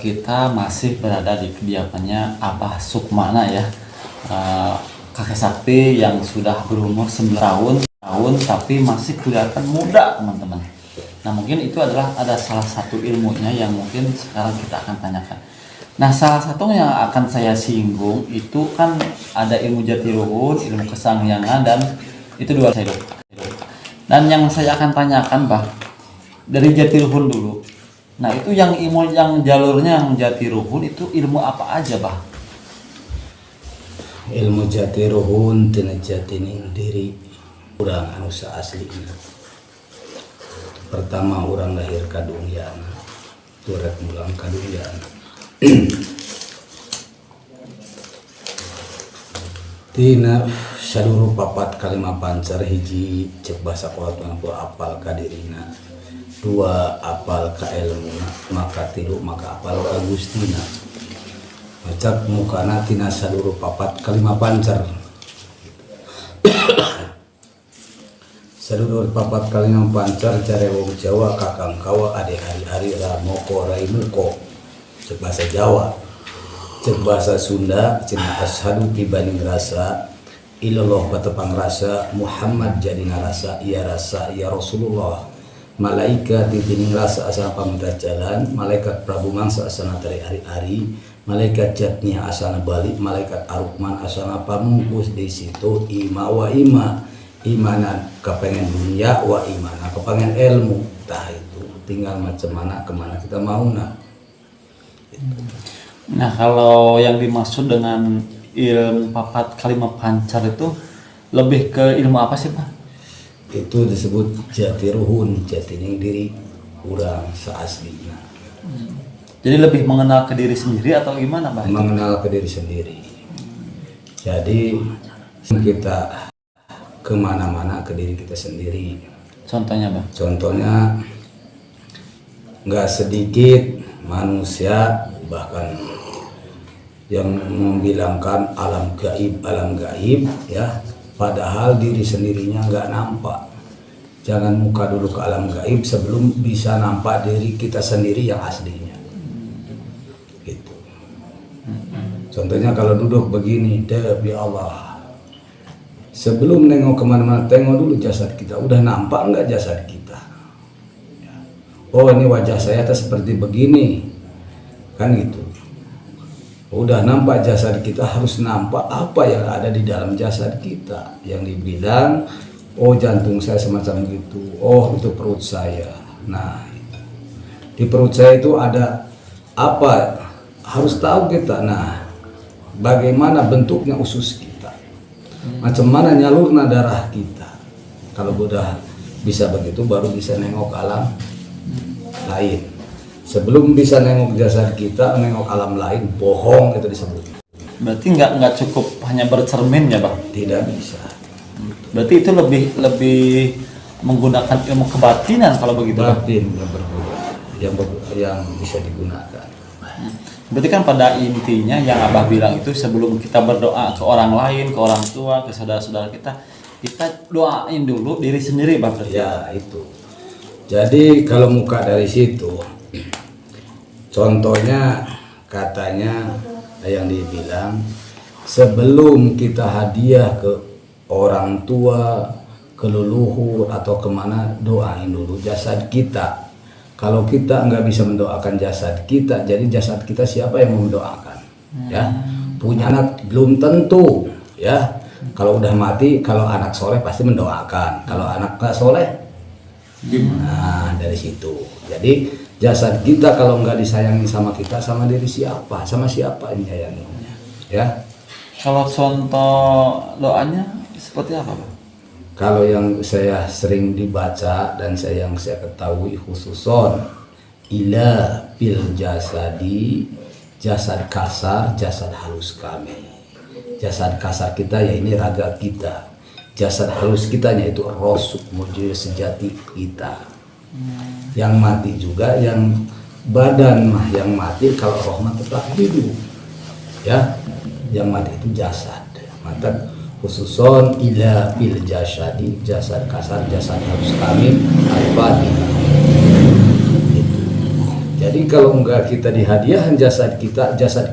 kita masih berada di kediamannya Abah Sukmana ya, kakek sakti yang sudah berumur 9 tahun tapi masih kelihatan muda teman-teman. Nah mungkin itu adalah ada salah satu ilmunya yang mungkin sekarang kita akan tanyakan. Nah salah satu yang akan saya singgung itu kan ada ilmu jatiluhur, ilmu kesangyangan, dan itu dua saya. Dan yang saya akan tanyakan Bah, dari jatiluhur dulu. Nah itu yang ilmu yang jalurnya yang jatiluhur itu ilmu apa aja Bah? Ilmu jatiluhur tina jatining diri urang anu aslina. Pertama orang lahir ka dunia, turut mulang ka dunia. Tina saduru papat kalima pancar hiji cek basa kuat mampu apal ka dirina, dua apal ka ilmuna, maka tilu maka apal ka gustina. Macak mukana tina saduru papat kalima pancar. Sadurur papat kalima pancar care wong Jawa kakang kawa ade hari-hari ramoko raimuko cek bahasa Jawa. Cek bahasa Sunda cenah ashadu dibanding rasa ilallah patepang rasa Muhammad jadi rasa ya Rasulullah. Malaikat ditining rasa asana paminta jalan, malaikat Prabu Mangsa asana tari hari-hari, malaikat jatnya asana balik, malaikat Arukman asana pamungkus di situ ima wa ima. Imanan kepengen dunia wa imana kepengen ilmu, tah itu tinggal macam mana kemana kita mau nah. Nah kalau yang dimaksud dengan ilmu papat kalima pancar itu lebih ke ilmu apa sih Pak? Itu disebut jatiluhur, jatining diri urang saaslina. Jadi lebih mengenal ke diri sendiri atau gimana Pak? Mengenal ke diri sendiri. Jadi kita kemana-mana ke diri kita sendiri. Contohnya Bang? Contohnya nggak sedikit manusia bahkan yang membilangkan alam gaib ya, padahal diri sendirinya nggak nampak. Jangan muka dulu ke alam gaib sebelum bisa nampak diri kita sendiri yang aslinya. Gitu. Contohnya kalau duduk begini, demi Allah, sebelum nengok kemana-mana, tengok dulu jasad kita. Udah nampak nggak jasad kita? Oh ini wajah saya seperti begini, kan gitu. Udah nampak jasad kita, harus nampak apa yang ada di dalam jasad kita. Yang dibilang, oh jantung saya semacam gitu, oh itu perut saya. Nah, di perut saya itu ada apa? Harus tahu kita. Nah, bagaimana bentuknya usus kita? Macam mana nyalurna darah kita. Kalau udah bisa begitu baru bisa nengok alam lain. Sebelum bisa nengok jasad kita, nengok alam lain, bohong itu disebut. Berarti nggak cukup hanya bercermin ya Bang? Tidak bisa. Berarti itu lebih menggunakan ilmu kebatinan kalau begitu. Batin yang bisa digunakan. Berarti kan pada intinya yang Abah bilang itu sebelum kita berdoa ke orang lain, ke orang tua, ke saudara-saudara kita doain dulu diri sendiri Bang. Ya itu. Jadi kalau muka dari situ, contohnya katanya yang dibilang sebelum kita hadiah ke orang tua, ke leluhur atau kemana, doain dulu jasad kita. Kalau kita nggak bisa mendoakan jasad kita, jadi jasad kita siapa yang mendoakan? Ya, punya anak belum tentu. Ya, kalau udah mati, kalau anak soleh pasti mendoakan. Kalau anak nggak soleh, nah dari situ. Jadi jasad kita kalau nggak disayangi sama kita, sama diri siapa? Sama siapa yang nyayanginya? Ya. Kalau contoh doanya seperti apa Bang? Kalau yang saya sering dibaca dan yang saya ketahui khususon ila bil jasadi, jasad kasar, jasad halus kami. Jasad kasar kita ya ini raga kita. Jasad halus kita yaitu rosuk mujur sejati kita. Yang mati juga, yang badan mah yang mati, kalau roh mah tetap hidup. Ya, yang mati itu jasad. Mata khususon ila bil jasadi, jasad kasar, jasad halus kami al-batin. Jadi Jadi kalau enggak kita dihadiahkan jasad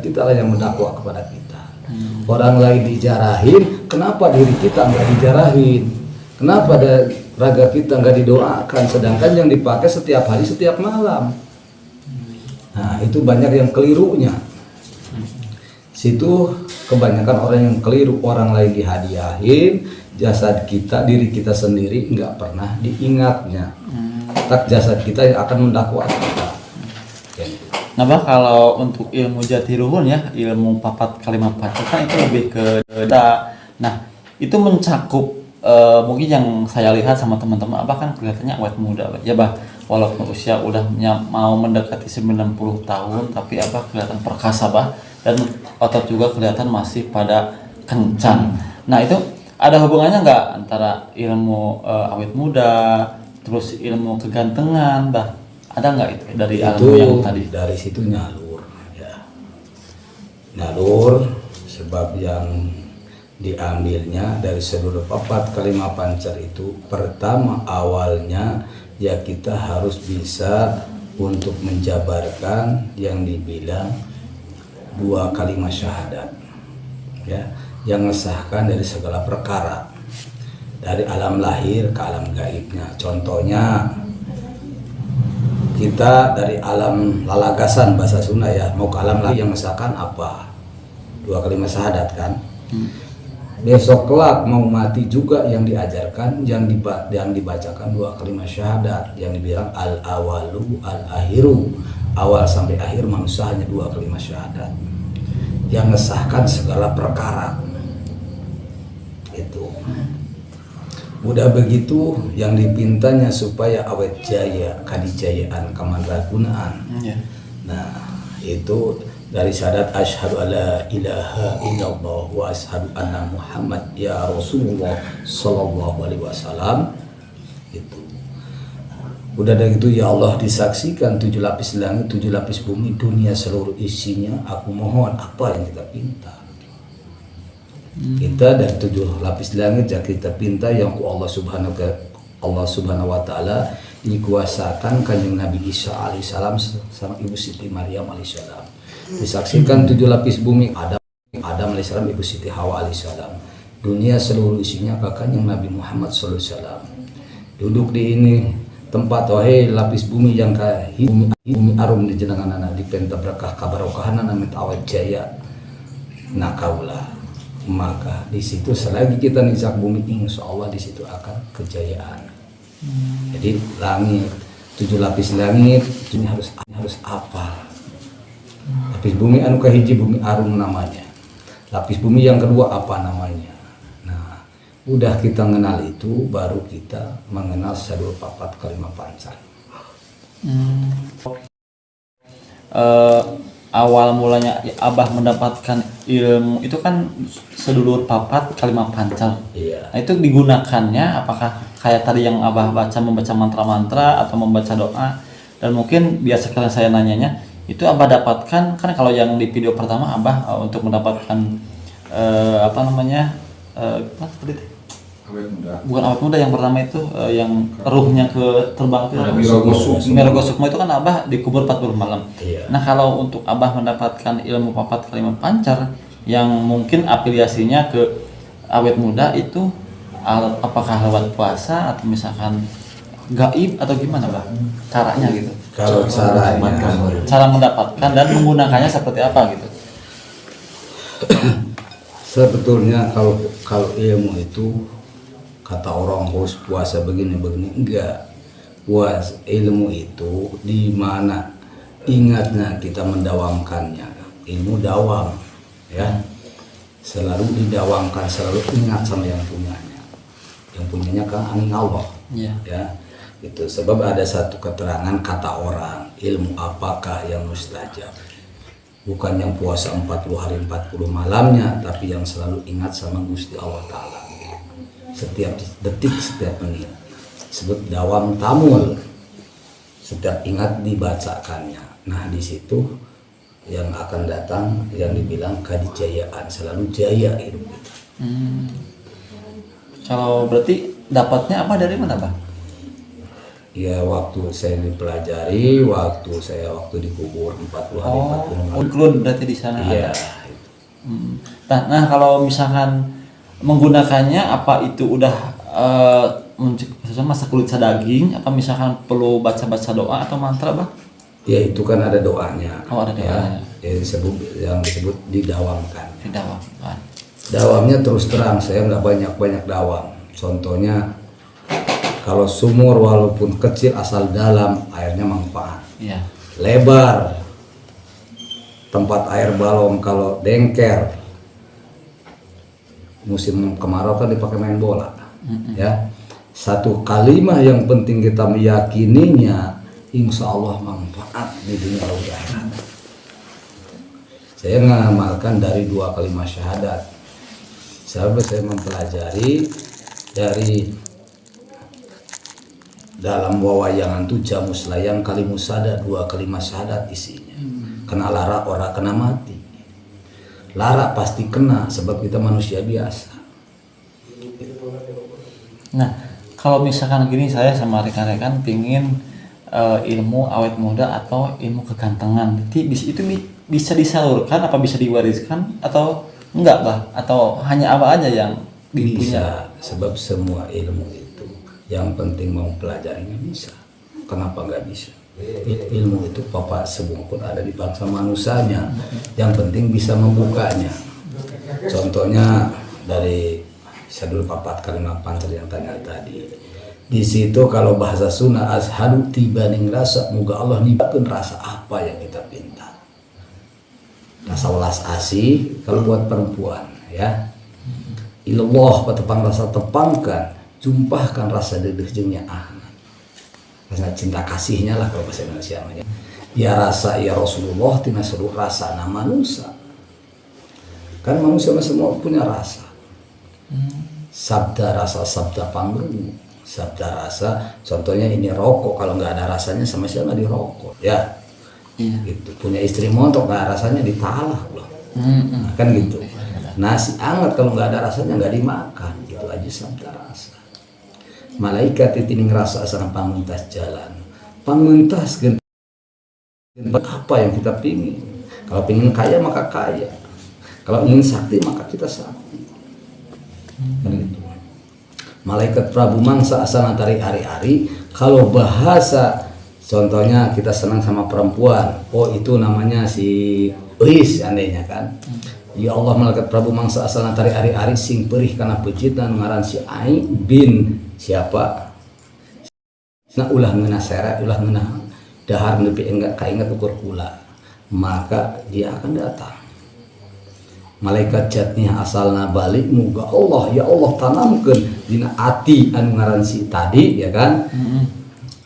kita lah yang mendakwa kepada kita. Orang lain dijarahin, kenapa diri kita enggak dijarahin? Kenapa raga kita enggak didoakan? Sedangkan yang dipakai setiap hari, setiap malam. Nah, itu banyak yang kelirunya. Situ kebanyakan orang yang keliru, orang lain dihadiahin, jasad kita, diri kita sendiri enggak pernah diingatnya. Tak jasad kita yang akan mendakwa kita. Nah, Bah, kalau untuk ilmu jatiluhur ya, ilmu papat kalimat pancar kan itu lebih ke nah, itu mencakup mungkin yang saya lihat sama teman-teman Abah kan kelihatannya awet muda, ya Bah. Walaupun usia udah mau mendekati 90 tahun, tapi Abah kelihatan perkasa, Bah, dan otot juga kelihatan masih pada kencang. Nah, itu ada hubungannya nggak antara ilmu awet muda terus ilmu kegantengan, Bah? Ada nggak itu dari ilmu yang tadi? Dari situ nyalur, ya. Nyalur sebab yang diambilnya dari seluruh papat kalimat pancar itu, pertama awalnya ya kita harus bisa untuk menjabarkan yang dibilang 2 kalimat syahadat, ya, yang mengesahkan dari segala perkara, dari alam lahir ke alam gaibnya. Contohnya kita dari alam lalagasan bahasa Sunda ya, mau ke alam lahir yang mengesahkan apa? 2 kalimat syahadat kan. Besok kelak mau mati juga yang diajarkan, yang dibacakan 2 kalimat syahadat, yang dibilang al awalu al akhiru, awal sampai akhir manusia hanya 2 kalimat syahadat yang mengesahkan segala perkara. Itu udah begitu yang dipintanya supaya awet jaya, kadijayaan, kamandragunaan. Nah, itu dari syahadat asyhadu alla ilaha illallah wa asyhadu anna Muhammad ya Rasulullah sallallahu alaihi wasallam. Itu udah dari itu ya Allah disaksikan 7 lapis langit, 7 lapis bumi, dunia seluruh isinya, aku mohon apa yang kita pinta. Kita dari 7 lapis langit yang kita pinta yang ku Allah subhanahu wa ta'ala dikuasakan kanjeng Nabi Isa alaihissalam sama Ibu Siti Maryam alaihissalam, disaksikan 7 lapis bumi, Adam alaihissalam, Ibu Siti Hawa alaihissalam, dunia seluruh isinya ke kanjeng Nabi Muhammad sallallahu alaihi wasallam. Duduk di ini tempat wahai lapis bumi yang bumi arum di jenengan anak di penta berkah kabarokahanan amit awet jaya nakaulah. Maka di situ selagi kita nizak bumi, insya Allah di situ akan kejayaan. Jadi langit 7 lapis langit ini harus apa? Lapis bumi anu kahiji bumi arum namanya. Lapis bumi yang kedua apa namanya? Nah, udah kita kenal itu, baru kita mengenal seluruh papat kalimat pancar. Awal mulanya Abah mendapatkan ilmu itu kan sedulur papat kalimat pancar. Iya. Nah, itu digunakannya apakah kayak tadi yang Abah membaca mantra-mantra atau membaca doa? Dan mungkin biasa kalian saya nanyanya itu Abah dapatkan kan kalau yang di video pertama Abah untuk mendapatkan seperti itu. Bukan awet muda yang pertama itu yang ruhnya ke terbang itu Mirogo Sukma itu kan Abah dikubur 40 malam. Iya. Nah, kalau untuk Abah mendapatkan ilmu papat kalimat pancar yang mungkin afiliasinya ke awet muda itu apakah lewat puasa atau misalkan gaib atau gimana, Bah? Caranya gitu. Kalau Cara mendapatkan dan menggunakannya seperti apa gitu. Sebetulnya kalau ilmu itu kata orang harus puasa begini enggak. Puasa ilmu itu di mana ingatnya kita mendawamkannya. Ilmu dawam, ya, selalu didawamkan, selalu ingat sama yang punyanya. Yang punyanya kan angin Allah, ya. Itu sebab ada satu keterangan kata orang, ilmu apakah yang mustajab? Bukan yang puasa 40 hari 40 malamnya, tapi yang selalu ingat sama Gusti Allah Ta'ala setiap detik, setiap menit. Sebut dawam tamul, setiap ingat dibacakannya. Nah, di situ yang akan datang yang dibilang kadijayaan, selalu jaya hidup kita. Kalau berarti dapatnya apa dari mana, Bang? Ya waktu saya dipelajari, waktu dikubur 40 hari 40 malam. include berarti di sana Iya. ada. Nah, kalau misalkan menggunakannya apa itu udah maksudnya masak kulit daging apa misalkan perlu baca-baca doa atau mantra, Bang? Ya itu kan ada doanya. Oh, ada doanya. Ya, yang disebut didawamkan. Tidak, Bang. Dawamnya terus terang saya nggak banyak dawam. Contohnya kalau sumur walaupun kecil asal dalam airnya manfaat. Iya. Lebar tempat air balong kalau dengker musim kemarau kan dipakai main bola. Ya, satu kalimat yang penting kita meyakininya, insya Allah manfaat di dunia dan akhirat. Saya mengamalkan dari 2 kalimat syahadat. Sahabat saya mempelajari dari dalam wawayangan tu jamus layang kalimusada 2 kalimat syahadat isinya. Kena lara ora kena mati. Lara pasti kena sebab kita manusia biasa. Nah, kalau misalkan gini saya sama rekan-rekan pingin ilmu awet muda atau ilmu kegantengan, itu bisa disalurkan apa bisa diwariskan atau enggak, Bah? Atau hanya apa aja yang dipunya? Bisa, sebab semua ilmu itu yang penting mau pelajarinya bisa. Kenapa nggak bisa? Ilmu itu papa semua pun ada di bangsa manusianya. Yang penting bisa membukanya. Contohnya dari Sadul Papat kalimat pancer yang tanya tadi. Di situ kalau bahasa Sunda ashadu tibaning rasa, moga Allah nibakeun rasa apa yang kita pinta. Rasa welas asih kalau buat perempuan, ya. Ilallah patepang rasa tepangkan, jumpahkan rasa dedeh jeung nyaahna. Rasa cinta kasihnya lah kalau bahasa Indonesia namanya. Ya rasa ya Rasulullah tina seluruh rasa nama manusia. Kan manusia semua punya rasa. Sabda rasa, sabda panggung, sabda rasa. Contohnya ini rokok, kalau nggak ada rasanya sama siapa nggak dirokok, ya. Iya. Gitu. Punya istri montok nggak rasanya ditalah loh. Nah, kan gitu. Nasi anget kalau nggak ada rasanya nggak dimakan, itu aja sabda rasa. Malaikat itu ngerasa asal panguntas jalan, panguntas apa yang kita pingin. Kalau pingin kaya maka kaya, kalau ingin sakti maka kita sakti. Gitu. Malaikat Prabu Mangsa asal natari hari-hari. Kalau bahasa contohnya kita senang sama perempuan, oh itu namanya si Uis andainya kan. Ya Allah, malaikat Prabu Mangsa asal natari hari-hari sing perih karena pejitan ngaran si Ai bin siapa. Nah ulah ngena seret, ulah ngena dahar nepi enggak kaingat ukur kula, maka dia akan datang. Malaikat jatnya asalna balik muga Allah ya Allah tanamkan dina ati anu ngaran si tadi ya kan.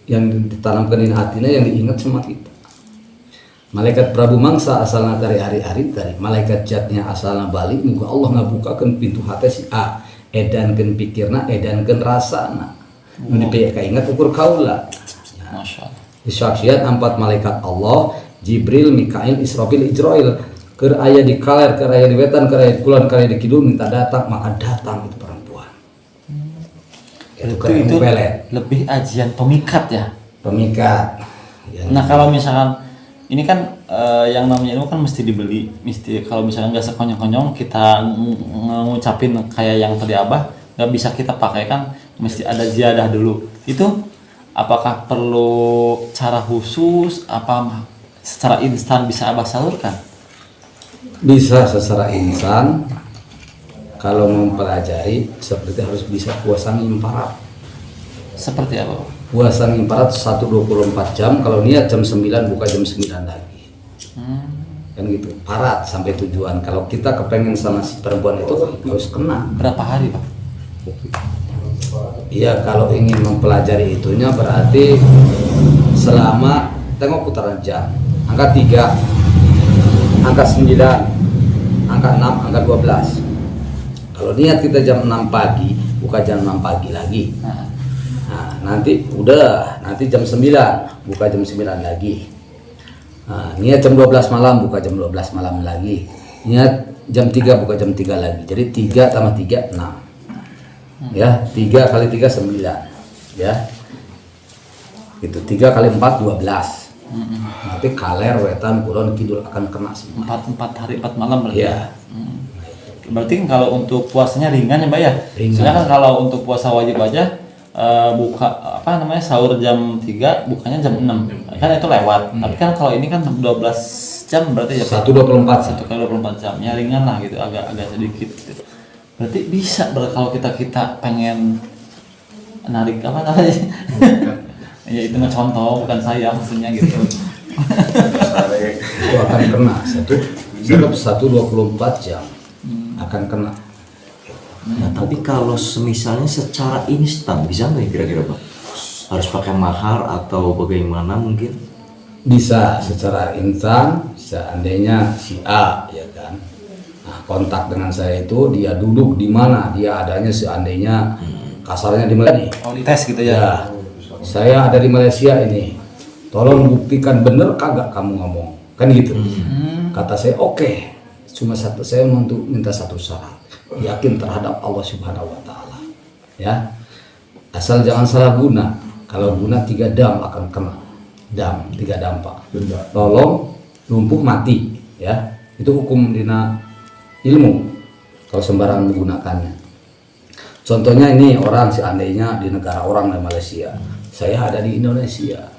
Yang ditanamkan dina atina yang diingat sama kita. Malaikat Prabu Mangsa asalna dari hari-hari dari malaikat jatnya asalna balik muga Allah ngabukakeun pintu hati si A, edankeun pikirna, edankeun rasana. Nu dipe kaingat ukur kaula. Masyaallah. Disaksian 4 malaikat Allah, Jibril, Mikail, Israfil, Ijrail. Keur aya di kaler, keur aya di wetan, keur aya di kulon, keur aya di kidul minta datang, maka datang itu perempuan. Itu lebih ajian pemikat ya. Pemikat. Ya, Nah kalau misalkan ini kan yang namanya ilmu kan mesti dibeli, mesti kalau misalkan nggak sekonyong-konyong kita ngucapin kayak yang tadi Abah, nggak bisa kita pakai kan, mesti ada ziyadah dulu. Itu apakah perlu cara khusus, apa secara instan bisa Abah salurkan? bisa secara insan. Kalau mempelajari seperti harus bisa puasa ngimparat. Seperti apa? Puasa ngimparat 1/24 jam, kalau niat jam 9 buka jam 9 lagi. Kan gitu, parat sampai tujuan. Kalau kita kepengen sama si perempuan itu harus kena. Berapa hari, Pak? Iya, kalau ingin mempelajari itunya berarti selama, tengok putaran jam, angka 3, angka 9, angka 6, angka 12. Kalau niat kita jam 6 pagi, buka jam 6 pagi lagi. Nah, nanti jam 9, buka jam 9 lagi. Nah, niat jam 12 malam, buka jam 12 malam lagi. Niat jam 3, buka jam 3 lagi. Jadi 3 tambah 3, 6. Ya, 3 kali 3, 9. Ya. Itu 3 kali 4 12. Nanti kaler, wetan, kulon, kidul akan kena semua. 4 hari 4 malam berarti. Iya. Berarti kalau untuk puasanya ringan ya Mbak ya. Ringan. Sedangkan kalau untuk puasa wajib aja buka apa namanya sahur jam 3, bukanya jam 6. Kan itu lewat. Tapi kan kalau ini kan 12 jam berarti ya Pak. 1 24. 1 kali 24 jam. Ya ringan lah gitu, agak sedikit gitu. Berarti bisa kalau kita pengen narik apa namanya? Ya itu mah contoh, bukan saya maksudnya gitu. Itu akan kena sebab 1 24 jam akan kena. Nah, tapi kalau semisalnya secara instan bisa nggak ya kira-kira Pak? Harus pakai mahar atau bagaimana mungkin? Bisa secara instan, seandainya si A ya kan, nah, kontak dengan saya itu dia duduk di mana, dia adanya seandainya kasarnya di Malaysia. Oh, tes gitu ya. Ya, saya ada di Malaysia ini, tolong buktikan bener kagak kamu ngomong, kan gitu. Kata saya oke, cuma saya minta satu syarat, yakin terhadap Allah Subhanahu Wa Taala, ya, asal jangan salah guna. Kalau guna 3 dam akan kena. 3 dampak. Tolong lumpuh mati, ya. Itu hukum dina ilmu kalau sembarangan menggunakannya. Contohnya ini orang seandainya di negara orang di Malaysia, saya ada di Indonesia.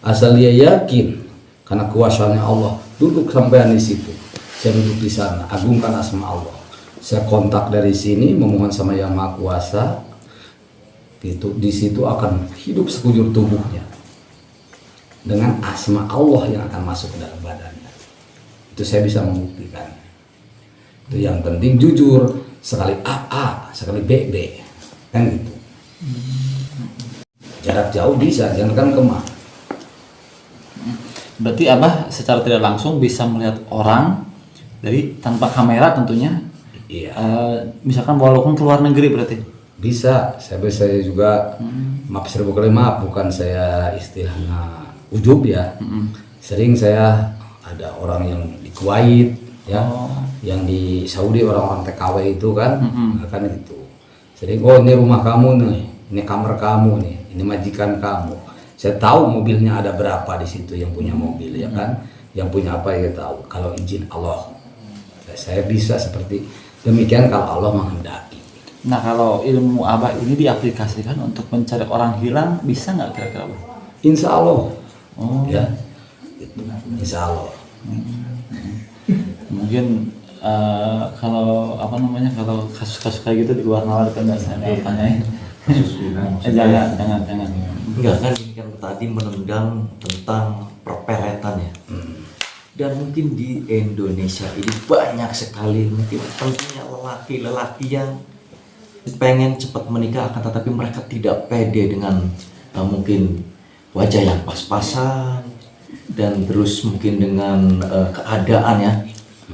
Asal dia yakin karena kuasanya Allah, duduk sampean di situ. Saya duduk di sana, agungkan asma Allah. Saya kontak dari sini memohon sama Yang Maha Kuasa. Gitu, di situ akan hidup sekujur tubuhnya dengan asma Allah yang akan masuk ke dalam badannya. Itu saya bisa membuktikan. Itu yang penting jujur, sekali AA, sekali BB, kan gitu. Jarak jauh bisa, jangan kan kemah. Berarti Abah secara tidak langsung bisa melihat orang dari tanpa kamera tentunya. Iya. Misalkan walaupun keluar negeri berarti. Bisa, saya juga maaf serbu kali maaf, bukan saya istilahnya ujub ya. Sering saya ada orang yang di Kuwait ya, yang di Saudi orang-orang TKW itu kan, kan gitu. Sering ini rumah kamu nih, ini kamar kamu nih, ini majikan kamu. Saya tahu mobilnya ada berapa di situ yang punya mobil ya kan, yang punya apa ya tahu. Kalau izin Allah, saya bisa seperti demikian kalau Allah menghendaki. Nah kalau ilmu Abah ini diaplikasikan untuk mencari orang hilang bisa nggak kira-kira Abah? Insya Allah. Oh Ya, insya Allah. Mungkin kalau apa namanya kalau kasus-kasus kayak gitu di luar nalar kan nggak saya tanyain. Jangan. Enggak kan ini kan tadi menendang tentang perpeletan ya. Dan mungkin di Indonesia ini banyak sekali mungkin tentunya lelaki-lelaki yang pengen cepat menikah akan tetapi mereka tidak pede dengan mungkin wajah yang pas-pasan dan terus mungkin dengan keadaan ya,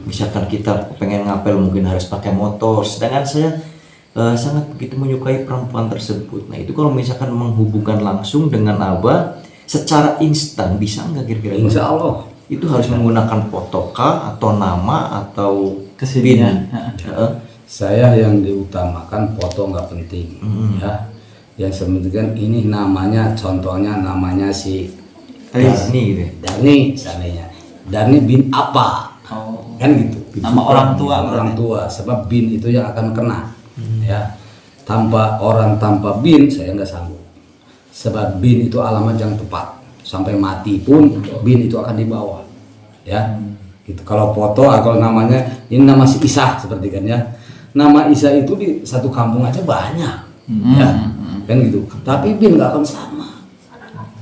misalkan kita pengen ngapel mungkin harus pakai motor, sedangkan saya sangat begitu menyukai perempuan tersebut. Nah itu kalau misalkan menghubungkan langsung dengan Abah secara instan bisa nggak kira-kira? Insya Allah. Itu harus menggunakan foto kah atau nama atau Kesininya. Saya yang diutamakan foto nggak penting ya. Yang penting ini namanya, contohnya namanya si Ini gitu. Dani seandainya. Dani bin apa? Oh. Kan gitu. Nama orang tua Orang berarti. tua. Sebab bin itu yang akan kena. Ya. Tanpa bin saya nggak sanggup. Sebab bin itu alamat yang tepat. Sampai mati pun bin itu akan dibawa. Ya. Gitu. Kalau foto kalau namanya ini nama si Isa seperti kan ya. Nama Isa itu di satu kampung aja banyak, ya, kan gitu. Tapi bin nggak akan sama.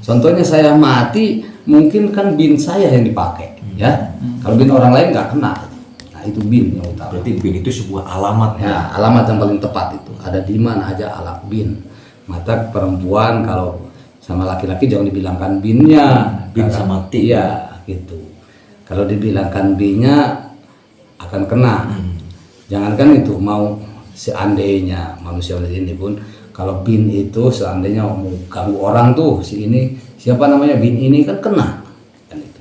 Contohnya saya mati, mungkin kan bin saya yang dipakai, ya. Kalau bin orang lain nggak kena. Nah itu bin yang utama. Berarti bin itu sebuah alamat Ya, alamat yang paling tepat itu. Ada di mana aja alat bin. Mata perempuan kalau sama laki-laki jangan dibilangkan binnya. Bin sama T. Iya, gitu. Kalau dibilangkan binnya akan kena. Jangankan itu, mau seandainya manusia ini pun kalau bin itu seandainya mau ganggu orang tuh si ini siapa namanya bin ini kan kena kan itu.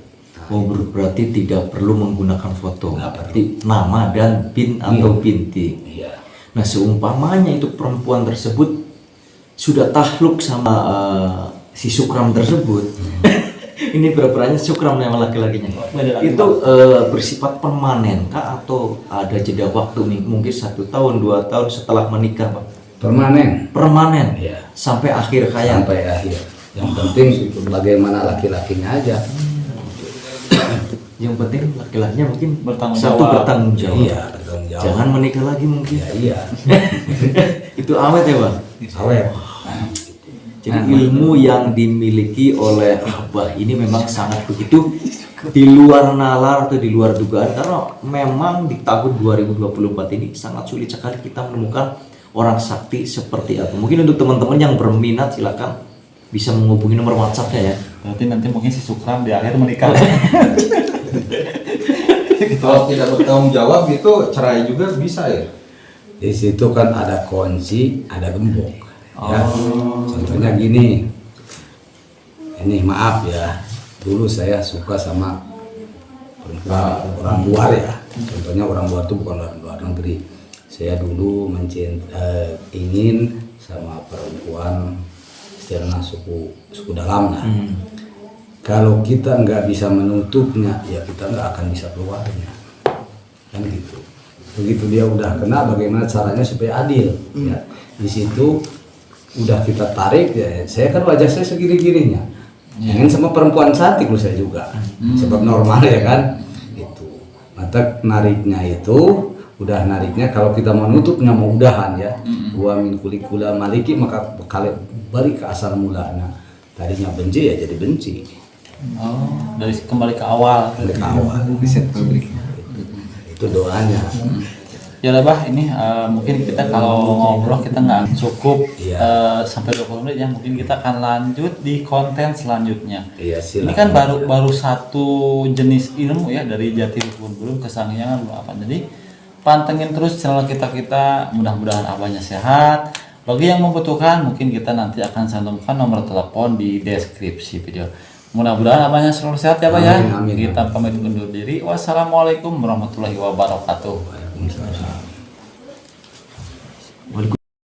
Oh berarti tidak perlu menggunakan foto, Nggak berarti nama dan bin atau binti. Iya. Nah seumpamanya itu perempuan tersebut sudah takluk sama si Sukram tersebut ini berperannya Sukram yang laki-lakinya itu bersifat permanen kah atau ada jeda waktu nih mungkin 1 tahun 2 tahun setelah menikah Pak? Permanen Ya. sampai akhir hayat. Sampai akhir. Yang penting bagaimana laki-lakinya aja. Yang penting laki-lakinya mungkin Bertanggung satu jawab. bertanggung jawab. Iya, bertanggung jawab. Jangan menikah lagi mungkin. Ya, iya. Itu awet ya Bang. Awet. Jadi ilmu yang dimiliki oleh Abah ini memang sangat begitu di luar nalar atau di luar dugaan karena memang di tahun 2024 ini sangat sulit sekali kita menemukan orang sakti seperti apa. Mungkin untuk teman-teman yang berminat silakan bisa menghubungi nomor WhatsApp-nya ya. Berarti nanti mungkin si Sukram di akhir menikah. Kalau tidak bertanggung jawab itu cerai juga bisa ya. Di situ kan ada kunci, ada gembok. Ya. Oh. Contohnya gini. Ini maaf ya. Dulu saya suka sama perempuan orang luar ya. Contohnya orang luar itu bukan orang luar negeri. Saya dulu ingin sama perempuan istilahnya suku dalam lah. Kalau kita nggak bisa menutupnya, ya kita nggak akan bisa keluarnya, kan gitu. Begitu dia udah kena, bagaimana caranya supaya adil? Ya, di situ udah kita tarik ya. Saya kan wajah saya segini-gininya, ingin sama perempuan cantik lu saya juga, sebab normal ya kan, itu. Maka nariknya itu. Udah nariknya kalau kita mau nutupnya mau udahan ya wa min kulikula maliki maka balik ke asal mulanya tadinya benci ya jadi benci Dari kembali ke awal. dari awal itu doanya. Ya udah Bah, ini mungkin kita kalau ngobrol kita nggak cukup Iya. sampai 20 menit ya. Mungkin kita akan lanjut di konten selanjutnya. Iya, Ini silakan. kan baru satu jenis ilmu ya dari Jatiluhur belum kesangyangan belum apa. Jadi pantengin terus channel kita mudah-mudahan abahnya sehat. Bagi yang membutuhkan mungkin kita nanti akan cantumkan nomor telepon di deskripsi video. Mudah-mudahan abahnya selalu sehat ya Pak ya. Amin, amin, Kita pamit undur diri. Wassalamualaikum warahmatullahi wabarakatuh. Waalaikumsalam.